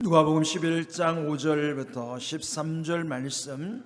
누가복음 11장 5절부터 13절 말씀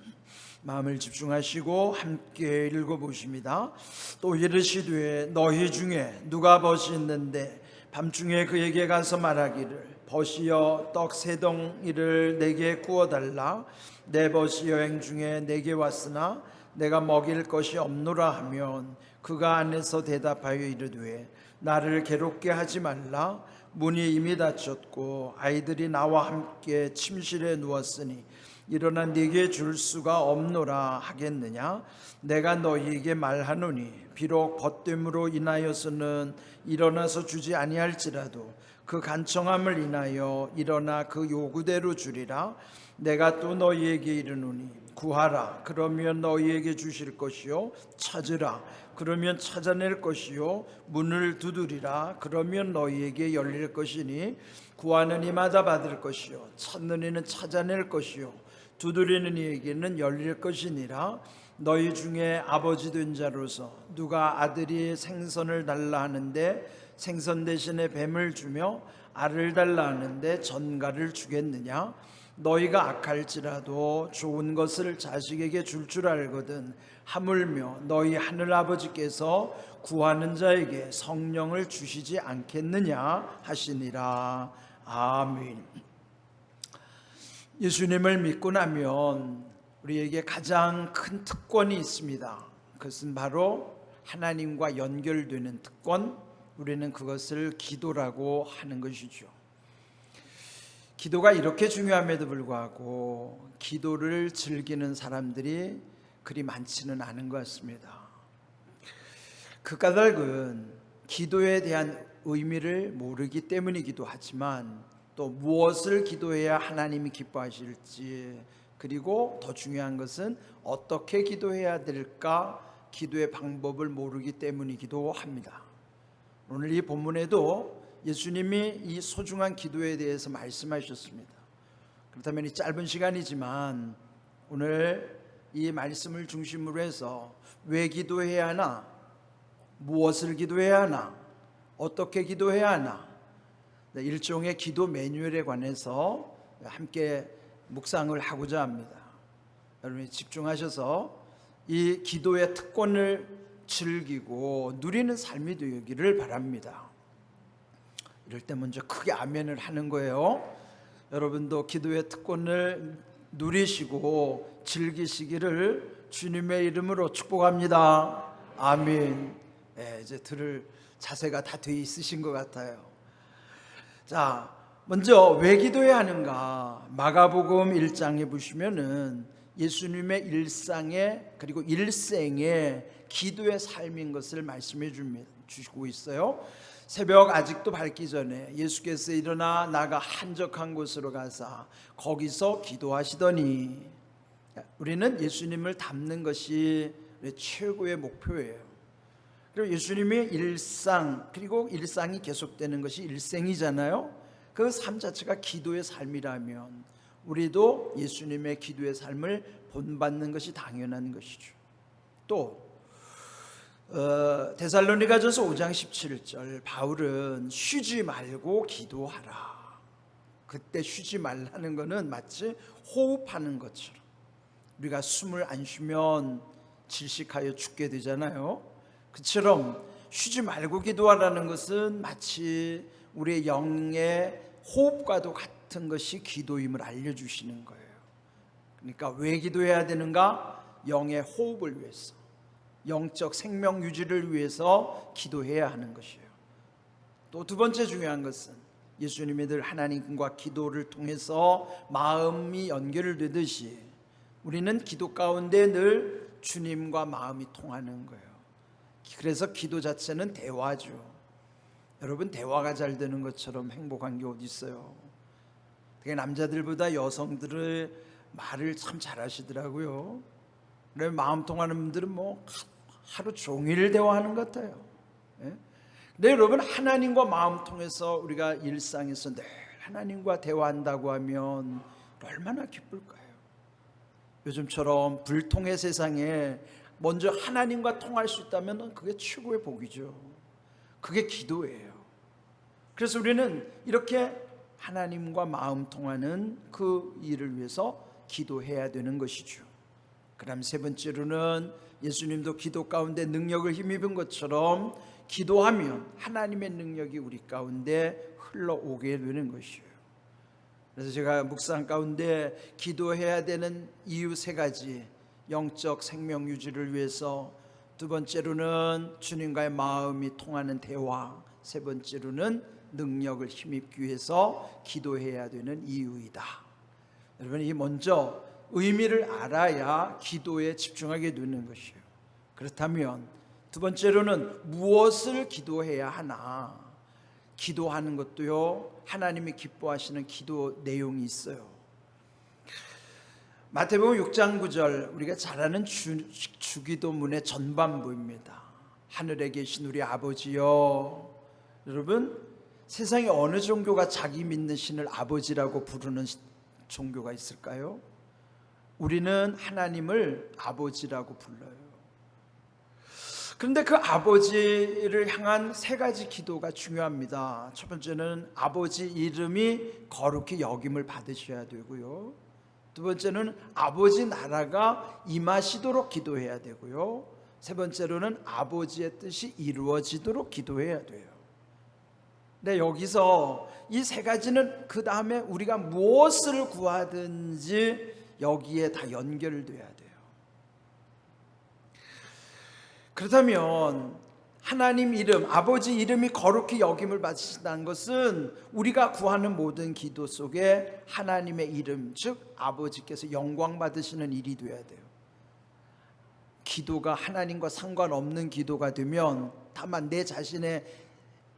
마음을 집중하시고 함께 읽어보십니다. 또 이르시되 너희 중에 누가 벗이 있는데 밤중에 그에게 가서 말하기를 벗이여 떡 세 덩이를 내게 구워달라. 내 벗이 여행 중에 내게 왔으나 내가 먹일 것이 없노라 하면 그가 안에서 대답하여 이르되 나를 괴롭게 하지 말라. 문이 이미 닫혔고 아이들이 나와 함께 침실에 누웠으니 일어나 네게 줄 수가 없노라 하겠느냐. 내가 너희에게 말하노니 비록 벗됨으로 인하여서는 일어나서 주지 아니할지라도 그 간청함을 인하여 일어나 그 요구대로 주리라. 내가 또 너희에게 이르노니 구하라 그러면 너희에게 주실 것이요 찾으라 그러면 찾아낼 것이요 문을 두드리라 그러면 너희에게 열릴 것이니 구하는 이마다 받을 것이요 찾는 이는 찾아낼 것이요 두드리는 이에게는 열릴 것이니라. 너희 중에 아버지 된 자로서 누가 아들이 생선을 달라 하는데 생선 대신에 뱀을 주며 알을 달라 하는데 전갈을 주겠느냐. 너희가 악할지라도 좋은 것을 자식에게 줄 알거든 하물며 너희 하늘아버지께서 구하는 자에게 성령을 주시지 않겠느냐 하시니라. 아멘. 예수님을 믿고 나면 우리에게 가장 큰 특권이 있습니다. 그것은 바로 하나님과 연결되는 특권, 우리는 그것을 기도라고 하는 것이죠. 기도가 이렇게 중요함에도 불구하고 기도를 즐기는 사람들이 그리 많지는 않은 것 같습니다. 그 까닭은 기도에 대한 의미를 모르기 때문이기도 하지만 또 무엇을 기도해야 하나님이 기뻐하실지, 그리고 더 중요한 것은 어떻게 기도해야 될까, 기도의 방법을 모르기 때문이기도 합니다. 오늘 이 본문에도 예수님이 이 소중한 기도에 대해서 말씀하셨습니다. 그렇다면 이 짧은 시간이지만 오늘 이 말씀을 중심으로 해서 왜 기도해야 하나, 무엇을 기도해야 하나, 어떻게 기도해야 하나, 일종의 기도 매뉴얼에 관해서 함께 묵상을 하고자 합니다. 여러분이 집중하셔서 이 기도의 특권을 즐기고 누리는 삶이 되기를 바랍니다. 이럴 때 먼저 크게 아멘을 하는 거예요. 여러분도 기도의 특권을 누리시고 즐기시기를 주님의 이름으로 축복합니다. 아멘. 이제 들을 자세가 다 돼 있으신 것 같아요. 자, 먼저 왜 기도해야 하는가? 마가복음 1장에 보시면은 예수님의 일상의 그리고 일생의 기도의 삶인 것을 말씀해 주시고 있어요. 새벽 아직도 밝기 전에 예수께서 일어나 나가 한적한 곳으로 가사 거기서 기도하시더니, 우리는 예수님을 닮는 것이 최고의 목표예요. 그리고 예수님의 일상, 그리고 일상이 계속되는 것이 일생이잖아요. 그 삶 자체가 기도의 삶이라면 우리도 예수님의 기도의 삶을 본받는 것이 당연한 것이죠. 또 데살로니가전서 5장 17절, 바울은 쉬지 말고 기도하라. 그때 쉬지 말라는 것은 마치 호흡하는 것처럼, 우리가 숨을 안 쉬면 질식하여 죽게 되잖아요. 그처럼 쉬지 말고 기도하라는 것은 마치 우리의 영의 호흡과도 같은 것이 기도임을 알려주시는 거예요. 그러니까 왜 기도해야 되는가? 영의 호흡을 위해서, 영적 생명 유지를 위해서 기도해야 하는 것이에요. 또 두 번째 중요한 것은 예수님이 늘 하나님과 기도를 통해서 마음이 연결되듯이 우리는 기도 가운데 늘 주님과 마음이 통하는 거예요. 그래서 기도 자체는 대화죠. 여러분, 대화가 잘 되는 것처럼 행복한 게 어디 있어요? 되게 남자들보다 여성들의 말을 참 잘하시더라고요. 그래, 마음 통하는 분들은 뭐 하루 종일 대화하는 것 같아요. 근데 여러분, 하나님과 마음 통해서 우리가 일상에서 늘 하나님과 대화한다고 하면 얼마나 기쁠까요? 요즘처럼 불통의 세상에 먼저 하나님과 통할 수 있다면 그게 최고의 복이죠. 그게 기도예요. 그래서 우리는 이렇게 하나님과 마음 통하는 그 일을 위해서 기도해야 되는 것이죠. 그다음 세 번째로는 예수님도 기도 가운데 능력을 힘입은 것처럼 기도하면 하나님의 능력이 우리 가운데 흘러오게 되는 것이에요. 그래서 제가 묵상 가운데 기도해야 되는 이유 세 가지, 영적 생명 유지를 위해서, 두 번째로는 주님과의 마음이 통하는 대화, 세 번째로는 능력을 힘입기 위해서 기도해야 되는 이유이다. 여러분, 이 먼저 의미를 알아야 기도에 집중하게 되는 것이에요. 그렇다면 두 번째로는 무엇을 기도해야 하나? 기도하는 것도요, 하나님이 기뻐하시는 기도 내용이 있어요. 마태복음 6장 9절, 우리가 잘 아는 주기도문의 전반부입니다. 하늘에 계신 우리 아버지여. 여러분, 세상에 어느 종교가 자기 믿는 신을 아버지라고 부르는 종교가 있을까요? 우리는 하나님을 아버지라고 불러요. 그런데 그 아버지를 향한 세 가지 기도가 중요합니다. 첫 번째는 아버지 이름이 거룩히 여김을 받으셔야 되고요. 두 번째는 아버지 나라가 임하시도록 기도해야 되고요. 세 번째로는 아버지의 뜻이 이루어지도록 기도해야 돼요. 근데 여기서 이 세 가지는 그 다음에 우리가 무엇을 구하든지 여기에 다 연결돼야 돼요. 그렇다면 하나님 이름, 아버지 이름이 거룩히 여김을 받으신다는 것은 우리가 구하는 모든 기도 속에 하나님의 이름, 즉 아버지께서 영광 받으시는 일이 돼야 돼요. 기도가 하나님과 상관없는 기도가 되면, 다만 내 자신의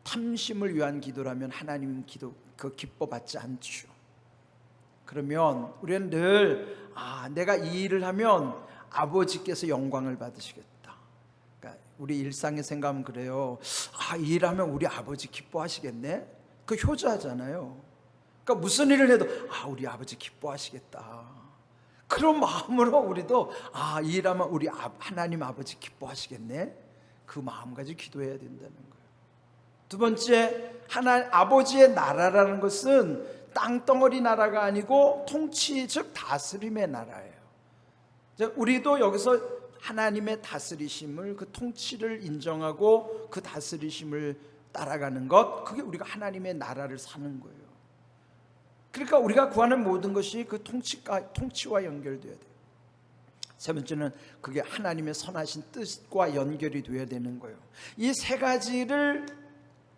탐심을 위한 기도라면 하나님 기도 그 기뻐받지 않죠. 그러면 우리는 늘 내가 이 일을 하면 아버지께서 영광을 받으시겠다. 그러니까 우리 일상의 생각은 그래요. 이 일을 하면 우리 아버지 기뻐하시겠네. 그 효자잖아요. 그러니까 무슨 일을 해도 우리 아버지 기뻐하시겠다. 그런 마음으로 우리도 이 일하면 우리 하나님 아버지 기뻐하시겠네. 그 마음 가지고 기도해야 된다는 거예요. 두 번째, 아버지의 나라라는 것은 땅덩어리 나라가 아니고 통치, 즉 다스림의 나라예요. 우리도 여기서 하나님의 다스리심을, 그 통치를 인정하고 그 다스리심을 따라가는 것, 그게 우리가 하나님의 나라를 사는 거예요. 그러니까 우리가 구하는 모든 것이 그 통치와 연결돼야 돼요. 세 번째는 그게 하나님의 선하신 뜻과 연결이 돼야 되는 거예요. 이 세 가지를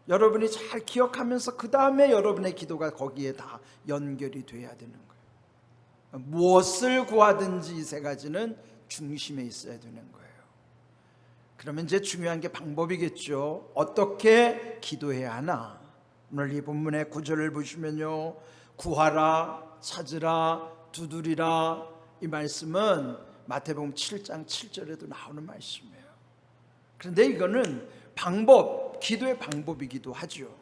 여러분이 잘 기억하면서 그 다음에 여러분의 기도가 거기에 다 연결이 돼야 되는 거예요. 무엇을 구하든지 이 세 가지는 중심에 있어야 되는 거예요. 그러면 이제 중요한 게 방법이겠죠. 어떻게 기도해야 하나? 오늘 이 본문의 구절을 보시면요, 구하라, 찾으라, 두드리라, 이 말씀은 마태복음 7장 7절에도 나오는 말씀이에요. 그런데 이거는 기도의 방법이기도 하죠.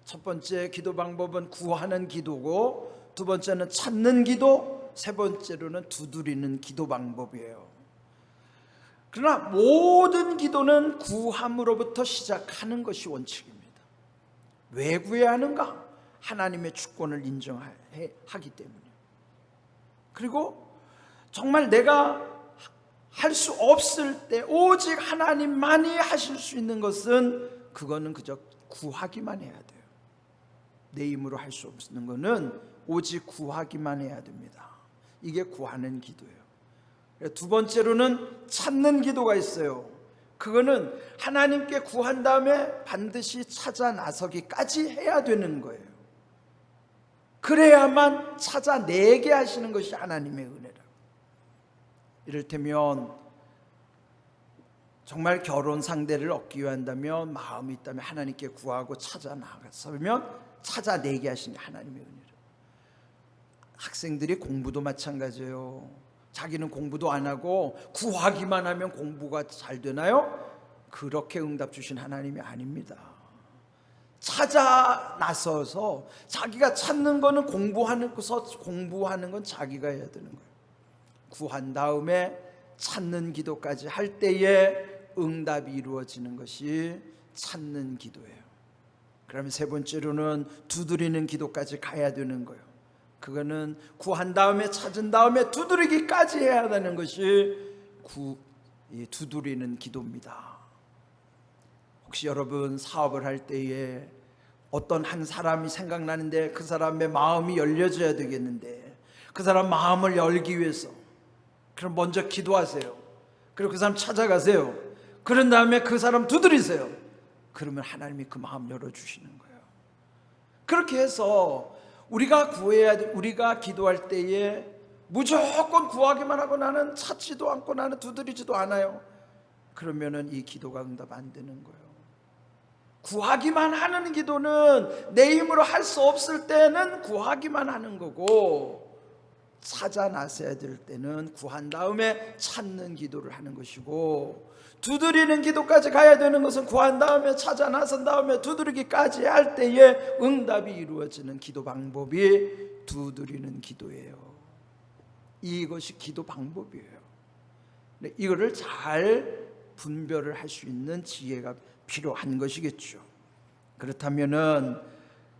첫 번째 기도 방법은 구하는 기도고, 두 번째는 찾는 기도, 세 번째로는 두드리는 기도 방법이에요. 그러나 모든 기도는 구함으로부터 시작하는 것이 원칙입니다. 왜 구해야 하는가? 하나님의 주권을 인정하기 때문이에요. 그리고 정말 내가 할 수 없을 때 오직 하나님만이 하실 수 있는 것은, 그거는 그저 구하기만 해야 돼요. 내 힘으로 할 수 없는 것은 오직 구하기만 해야 됩니다. 이게 구하는 기도예요. 두 번째로는 찾는 기도가 있어요. 그거는 하나님께 구한 다음에 반드시 찾아 나서기까지 해야 되는 거예요. 그래야만 찾아내게 하시는 것이 하나님의 은혜라. 이를테면 정말 결혼 상대를 얻기 위한다면, 마음이 있다면 하나님께 구하고 찾아 나가서면 찾아내게 하시는 하나님의 은혜라. 학생들이 공부도 마찬가지예요. 자기는 공부도 안 하고 구하기만 하면 공부가 잘 되나요? 그렇게 응답 주신 하나님이 아닙니다. 찾아 나서서 자기가 찾는 거는 공부하는 건 자기가 해야 되는 거예요. 구한 다음에 찾는 기도까지 할 때에 응답이 이루어지는 것이 찾는 기도예요. 그러면 세 번째로는 두드리는 기도까지 가야 되는 거예요. 그거는 구한 다음에 찾은 다음에 두드리기까지 해야 되는 것이 두드리는 기도입니다. 혹시 여러분 사업을 할 때에 어떤 한 사람이 생각나는데 그 사람의 마음이 열려져야 되겠는데 그 사람 마음을 열기 위해서 그럼 먼저 기도하세요. 그리고 그 사람 찾아가세요. 그런 다음에 그 사람 두드리세요. 그러면 하나님이 그 마음 열어주시는 거예요. 그렇게 해서 우리가 기도할 때에 무조건 구하기만 하고 나는 찾지도 않고 나는 두드리지도 않아요. 그러면은 이 기도가 응답 안 되는 거예요. 구하기만 하는 기도는 내 힘으로 할 수 없을 때는 구하기만 하는 거고, 찾아 나서야 될 때는 구한 다음에 찾는 기도를 하는 것이고, 두드리는 기도까지 가야 되는 것은 구한 다음에 찾아 나선 다음에 두드리기까지 할 때에 응답이 이루어지는 기도 방법이 두드리는 기도예요. 이것이 기도 방법이에요. 이거를 잘 분별을 할 수 있는 지혜가 필요한 것이겠죠. 그렇다면은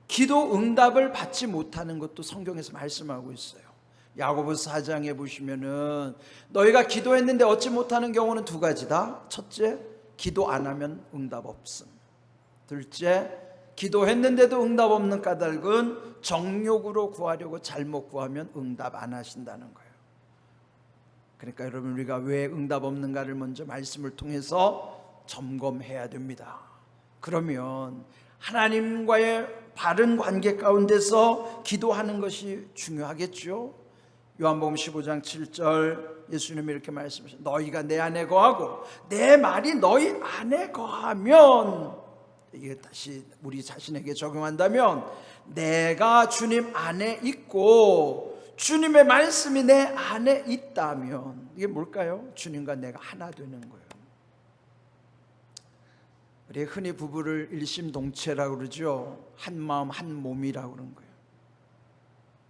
기도 응답을 받지 못하는 것도 성경에서 말씀하고 있어요. 야고보서 4장에 보시면은 너희가 기도했는데 얻지 못하는 경우는 두 가지다. 첫째, 기도 안 하면 응답 없음. 둘째, 기도했는데도 응답 없는 까닭은 정욕으로 구하려고 잘못 구하면 응답 안 하신다는 거예요. 그러니까 여러분, 우리가 왜 응답 없는가를 먼저 말씀을 통해서 점검해야 됩니다. 그러면 하나님과의 바른 관계 가운데서 기도하는 것이 중요하겠죠. 요한복음 15장 7절 예수님이 이렇게 말씀하셨어요. 너희가 내 안에 거하고 내 말이 너희 안에 거하면, 이게 다시 우리 자신에게 적용한다면, 내가 주님 안에 있고 주님의 말씀이 내 안에 있다면, 이게 뭘까요? 주님과 내가 하나 되는 거예요. 우리 흔히 부부를 일심동체라고 그러죠. 한 마음 한 몸이라고 그러는 거예요.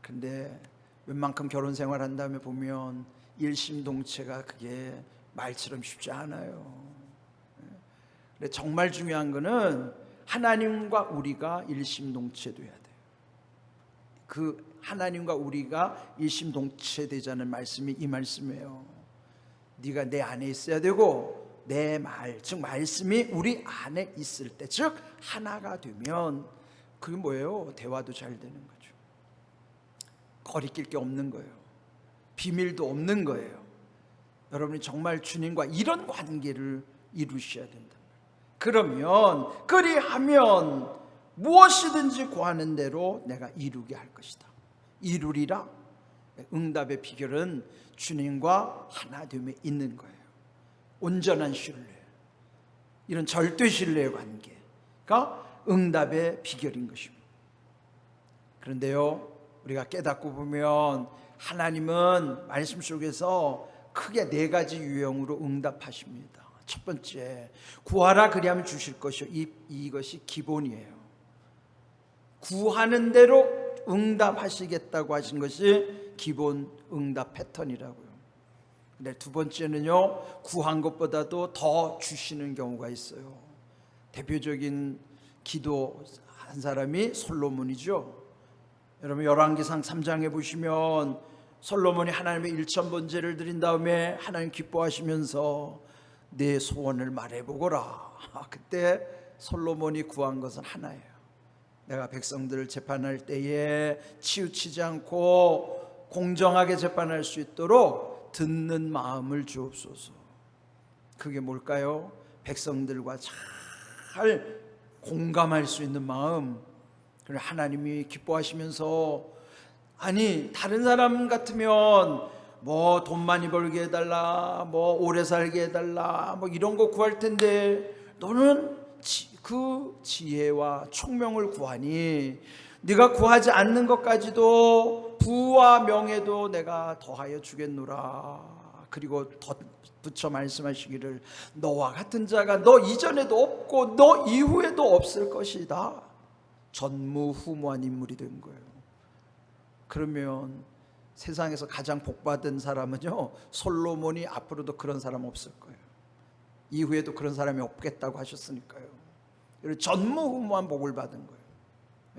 근데 웬만큼 결혼 생활한 다음에 보면 일심동체가 그게 말처럼 쉽지 않아요. 근데 정말 중요한 거는 하나님과 우리가 일심동체 돼야 돼요. 그 하나님과 우리가 일심동체 되자는 말씀이 이 말씀이에요. 네가 내 안에 있어야 되고 내 말, 즉 말씀이 우리 안에 있을 때, 즉 하나가 되면 그게 뭐예요? 대화도 잘 되는 거죠. 거리낄 게 없는 거예요. 비밀도 없는 거예요. 여러분이 정말 주님과 이런 관계를 이루셔야 된다. 그러면 그리하면 무엇이든지 구하는 대로 내가 이루게 할 것이다. 이루리라. 응답의 비결은 주님과 하나됨에 있는 거예요. 온전한 신뢰, 이런 절대 신뢰의 관계가 응답의 비결인 것입니다. 그런데요, 우리가 깨닫고 보면 하나님은 말씀 속에서 크게 네 가지 유형으로 응답하십니다. 첫 번째, 구하라 그리하면 주실 것이요. 이것이 기본이에요. 구하는 대로 응답하시겠다고 하신 것이 기본 응답 패턴이라고요. 근데 두 번째는요, 구한 것보다도 더 주시는 경우가 있어요. 대표적인 기도 한 사람이 솔로몬이죠. 여러분, 열왕기상 3장에 보시면 솔로몬이 하나님의 일천번제를 드린 다음에 하나님 기뻐하시면서 내 소원을 말해보거라. 그때 솔로몬이 구한 것은 하나예요. 내가 백성들을 재판할 때에 치우치지 않고 공정하게 재판할 수 있도록 듣는 마음을 주옵소서. 그게 뭘까요? 백성들과 잘 공감할 수 있는 마음. 하나님이 기뻐하시면서, 아니 다른 사람 같으면 뭐 돈 많이 벌게 해달라, 뭐 오래 살게 해달라, 뭐 이런 거 구할 텐데 너는 그 지혜와 총명을 구하니 네가 구하지 않는 것까지도 부와 명예도 내가 더하여 주겠노라. 그리고 덧붙여 말씀하시기를 너와 같은 자가 너 이전에도 없고 너 이후에도 없을 것이다. 전무후무한 인물이 된 거예요. 그러면 세상에서 가장 복받은 사람은요, 솔로몬이 앞으로도 그런 사람 없을 거예요. 이후에도 그런 사람이 없겠다고 하셨으니까요. 이런 전무후무한 복을 받은 거예요.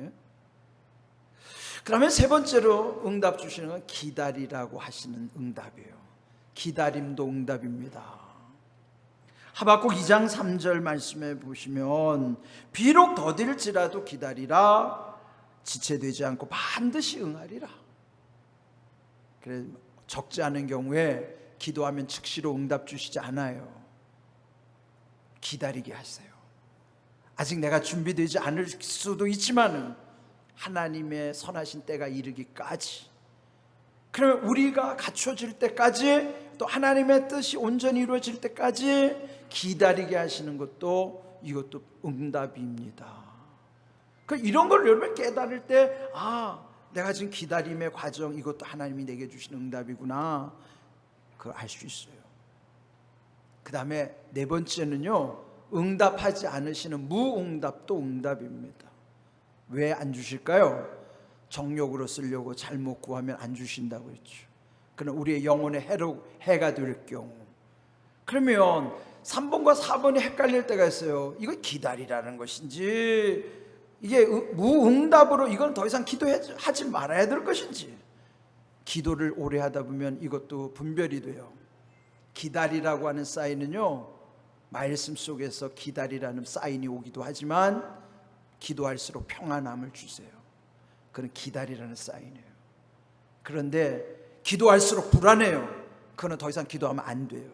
예? 그러면 세 번째로 응답 주시는 건 기다리라고 하시는 응답이에요. 기다림도 응답입니다. 하박국 2장 3절 말씀에 보시면 비록 더딜지라도 기다리라, 지체되지 않고 반드시 응하리라. 그래, 적지 않은 경우에 기도하면 즉시로 응답 주시지 않아요. 기다리게 하세요. 아직 내가 준비되지 않을 수도 있지만 하나님의 선하신 때가 이르기까지, 그러면 우리가 갖춰질 때까지, 또 하나님의 뜻이 온전히 이루어질 때까지 기다리게 하시는 것도, 이것도 응답입니다. 이런 걸 여러분 깨달을 때, 내가 지금 기다림의 과정, 이것도 하나님이 내게 주시는 응답이구나, 그걸 알 수 있어요. 그 다음에 네 번째는요, 응답하지 않으시는 무응답도 응답입니다. 왜 안 주실까요? 정욕으로 쓰려고 잘못 구하면 안 주신다고 했죠. 그러나 우리의 영혼의 해가 될 경우, 그러면 3번과 4번이 헷갈릴 때가 있어요. 이거 기다리라는 것인지, 이게 무응답으로 이건 더 이상 기도하지 말아야 될 것인지, 기도를 오래 하다 보면 이것도 분별이 돼요. 기다리라고 하는 사인은요, 말씀 속에서 기다리라는 사인이 오기도 하지만 기도할수록 평안함을 주세요. 그건 기다리라는 사인이에요. 그런데 기도할수록 불안해요. 그건 더 이상 기도하면 안 돼요.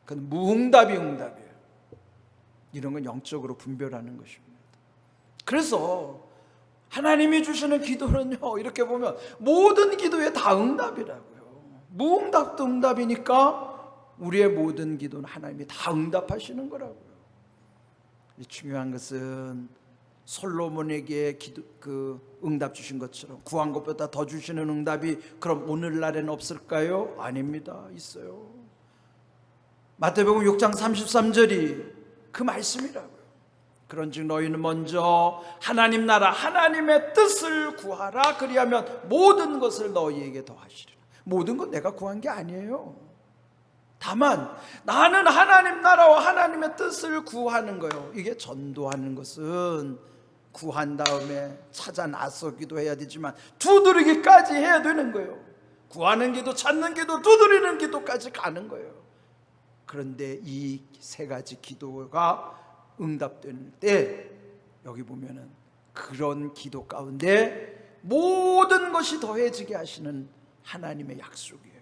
그건 무응답이 응답이에요. 이런 건 영적으로 분별하는 것입니다. 그래서 하나님이 주시는 기도는요, 이렇게 보면 모든 기도에 다 응답이라고요. 무응답도 응답이니까 우리의 모든 기도는 하나님이 다 응답하시는 거라고요. 중요한 것은 솔로몬에게 응답 주신 것처럼 구한 것보다 더 주시는 응답이 그럼 오늘날에는 없을까요? 아닙니다. 있어요. 마태복음 6장 33절이 그 말씀이라고요. 그런즉 너희는 먼저 하나님 나라, 하나님의 뜻을 구하라. 그리하면 모든 것을 너희에게 더하시리라. 모든 건 내가 구한 게 아니에요. 다만 나는 하나님 나라와 하나님의 뜻을 구하는 거예요. 이게 전도하는 것은 구한 다음에 찾아 나서 기도해야 되지만 두드리기까지 해야 되는 거예요. 구하는 기도, 찾는 기도, 두드리는 기도까지 가는 거예요. 그런데 이 세 가지 기도가 응답될 때, 여기 보면은 그런 기도 가운데 모든 것이 더해지게 하시는 하나님의 약속이에요.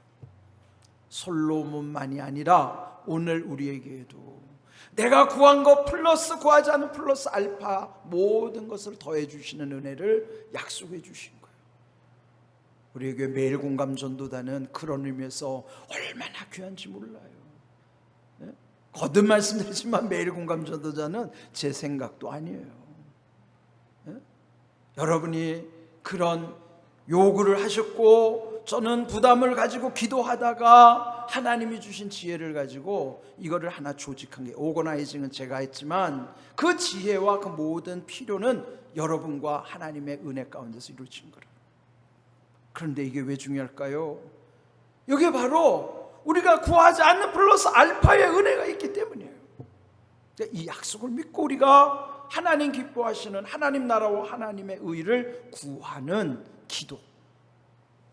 솔로몬만이 아니라 오늘 우리에게도 내가 구한 것 플러스 구하지 않은 플러스 알파 모든 것을 더해 주시는 은혜를 약속해 주신 거예요. 우리에게 매일 공감 전도단은 그런 의미에서 얼마나 귀한지 몰라요. 네? 거듭 말씀드리지만 매일 공감 전도자는 제 생각도 아니에요. 네? 여러분이 그런 요구를 하셨고 저는 부담을 가지고 기도하다가 하나님이 주신 지혜를 가지고 이거를 하나 조직한 게, 오거나이징은 제가 했지만 그 지혜와 그 모든 필요는 여러분과 하나님의 은혜 가운데서 이루어진 거예요. 그런데 이게 왜 중요할까요? 이게 바로 우리가 구하지 않는 플러스 알파의 은혜가 있기 때문이에요. 이 약속을 믿고 우리가 하나님 기뻐하시는 하나님 나라와 하나님의 의를 구하는 기도,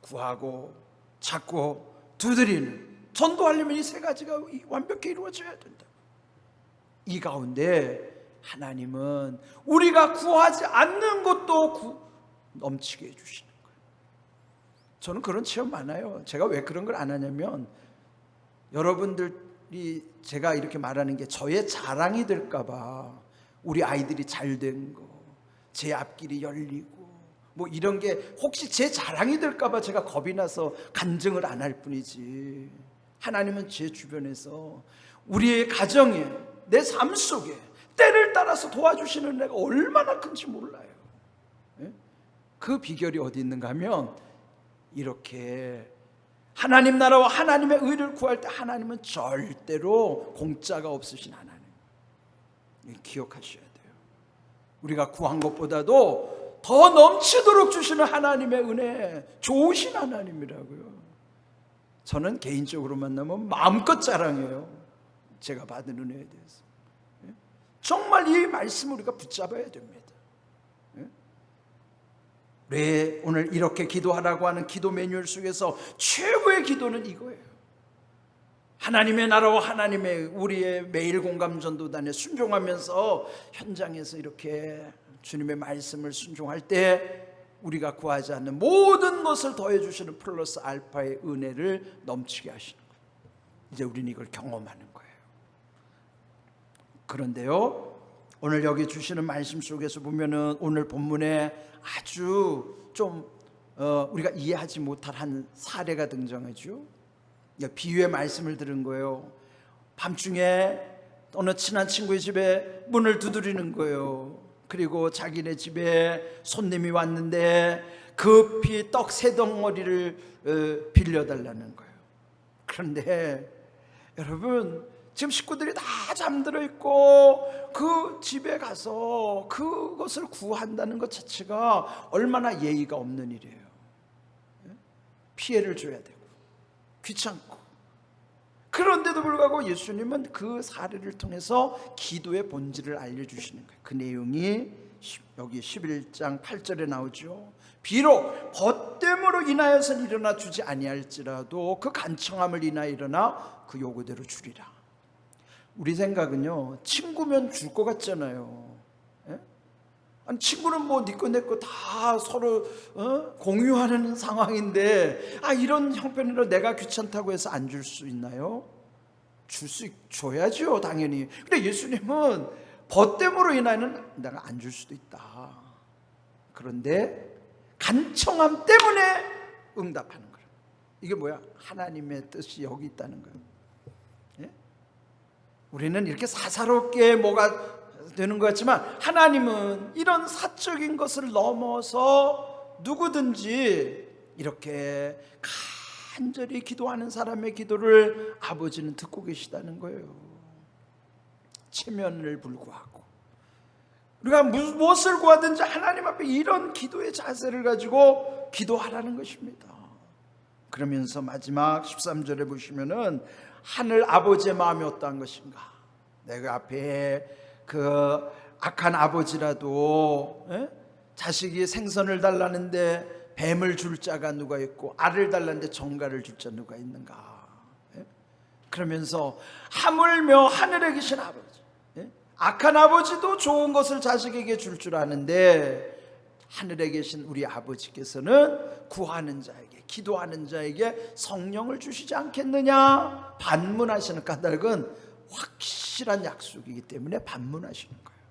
구하고 찾고 두드리는, 전도하려면 이 세 가지가 완벽히 이루어져야 된다. 이 가운데 하나님은 우리가 구하지 않는 것도 넘치게 해주시는 거예요. 저는 그런 체험 많아요. 제가 왜 그런 걸 안 하냐면, 여러분들이 제가 이렇게 말하는 게 저의 자랑이 될까 봐, 우리 아이들이 잘 된 거, 제 앞길이 열리고 뭐 이런 게 혹시 제 자랑이 될까 봐 제가 겁이 나서 간증을 안 할 뿐이지, 하나님은 제 주변에서 우리의 가정에, 내 삶 속에 때를 따라서 도와주시는 내가 얼마나 큰지 몰라요. 그 비결이 어디 있는가 하면, 이렇게 하나님 나라와 하나님의 의를 구할 때 하나님은 절대로 공짜가 없으신 하나님, 기억하셔야 돼요. 우리가 구한 것보다도 더 넘치도록 주시는 하나님의 은혜, 좋으신 하나님이라고요. 저는 개인적으로 만나면 마음껏 자랑해요. 제가 받은 은혜에 대해서. 정말 이 말씀을 우리가 붙잡아야 됩니다. 왜 오늘 이렇게 기도하라고 하는 기도 매뉴얼 속에서 최고의 기도는 이거예요. 하나님의 나라와 하나님의 우리의 매일 공감 전도단에 순종하면서 현장에서 이렇게 주님의 말씀을 순종할 때 우리가 구하지 않는 모든 것을 더해 주시는 플러스 알파의 은혜를 넘치게 하시는 거예요. 이제 우리는 이걸 경험하는 거예요. 그런데요, 오늘 여기 주시는 말씀 속에서 보면은 오늘 본문에 아주 좀 우리가 이해하지 못할 한 사례가 등장하죠. 비유의 말씀을 들은 거예요. 밤중에 어느 친한 친구의 집에 문을 두드리는 거예요. 그리고 자기네 집에 손님이 왔는데 급히 떡 3덩어리를 빌려달라는 거예요. 그런데 여러분, 지금 식구들이 다 잠들어 있고 그 집에 가서 그것을 구한다는 것 자체가 얼마나 예의가 없는 일이에요. 피해를 줘야 되고 귀찮고. 그런데도 불구하고 예수님은 그 사례를 통해서 기도의 본질을 알려주시는 거예요. 그 내용이 여기 11장 8절에 나오죠. 비록 벗됨으로 인하여서는 일어나 주지 아니할지라도 그 간청함을 인하여 일어나 그 요구대로 주리라. 우리 생각은요, 친구면 줄 것 같잖아요. 아니, 친구는 뭐 네 거 내 거 다 서로 공유하는 상황인데 이런 형편으로 내가 귀찮다고 해서 안 줄 수 있나요? 줘야죠, 당연히. 근데 예수님은 벗됨으로 인하여는 내가 안 줄 수도 있다. 그런데 간청함 때문에 응답하는 거예요. 이게 뭐야? 하나님의 뜻이 여기 있다는 거예요. 우리는 이렇게 사사롭게 뭐가 되는 것 같지만 하나님은 이런 사적인 것을 넘어서 누구든지 이렇게 간절히 기도하는 사람의 기도를 아버지는 듣고 계시다는 거예요. 체면을 불구하고 우리가 무엇을 구하든지 하나님 앞에 이런 기도의 자세를 가지고 기도하라는 것입니다. 그러면서 마지막 13절에 보시면은 하늘 아버지의 마음이 어떠한 것인가. 내가 앞에 그 악한 아버지라도 자식이 생선을 달라는데 뱀을 줄 자가 누가 있고 알을 달라는데 정갈을 줄 자 누가 있는가. 그러면서 하물며 하늘에 계신 아버지, 악한 아버지도 좋은 것을 자식에게 줄 아는데 하늘에 계신 우리 아버지께서는 구하는 자에게, 기도하는 자에게 성령을 주시지 않겠느냐. 반문하시는 까닭은 확실한 약속이기 때문에 반문하시는 거예요.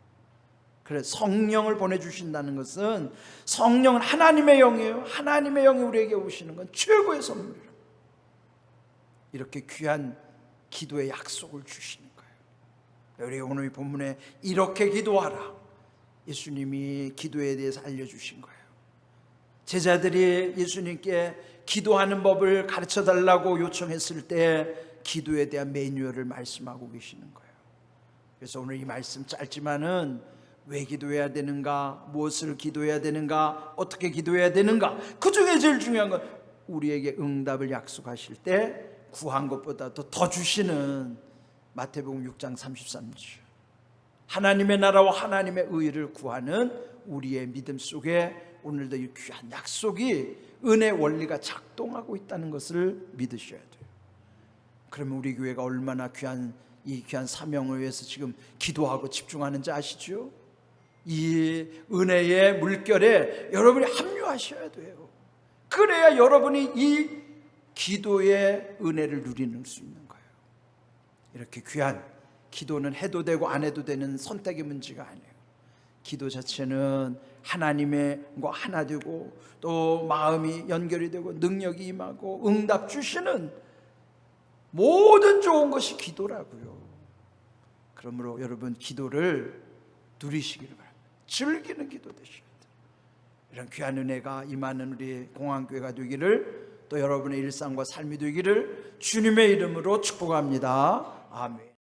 그래서 성령을 보내주신다는 것은, 성령은 하나님의 영이에요. 하나님의 영이 우리에게 오시는 건 최고의 선물이에요. 이렇게 귀한 기도의 약속을 주시는 거예요. 우리 오늘 이 본문에 이렇게 기도하라, 예수님이 기도에 대해서 알려주신 거예요. 제자들이 예수님께 기도하는 법을 가르쳐달라고 요청했을 때 기도에 대한 매뉴얼을 말씀하고 계시는 거예요. 그래서 오늘 이 말씀 짧지만은 왜 기도해야 되는가, 무엇을 기도해야 되는가, 어떻게 기도해야 되는가, 그 중에 제일 중요한 건 우리에게 응답을 약속하실 때 구한 것보다 더 주시는 마태복음 6장 33절, 하나님의 나라와 하나님의 의를 구하는 우리의 믿음 속에 오늘도 이 귀한 약속이, 은혜 원리가 작동하고 있다는 것을 믿으셔야 돼요. 그러면 우리 교회가 얼마나 이 귀한 사명을 위해서 지금 기도하고 집중하는지 아시죠? 이 은혜의 물결에 여러분이 합류하셔야 돼요. 그래야 여러분이 이 기도의 은혜를 누리는 수 있는 거예요. 이렇게 귀한 기도는 해도 되고 안 해도 되는 선택의 문제가 아니에요. 기도 자체는 하나님과 하나 되고 또 마음이 연결이 되고 능력이 임하고 응답 주시는 모든 좋은 것이 기도라고요. 그러므로 여러분, 기도를 누리시기를 바랍니다. 즐기는 기도 되셔야 돼요. 이런 귀한 은혜가 임하는 우리 공항교회가 되기를, 또 여러분의 일상과 삶이 되기를 주님의 이름으로 축복합니다. 아멘.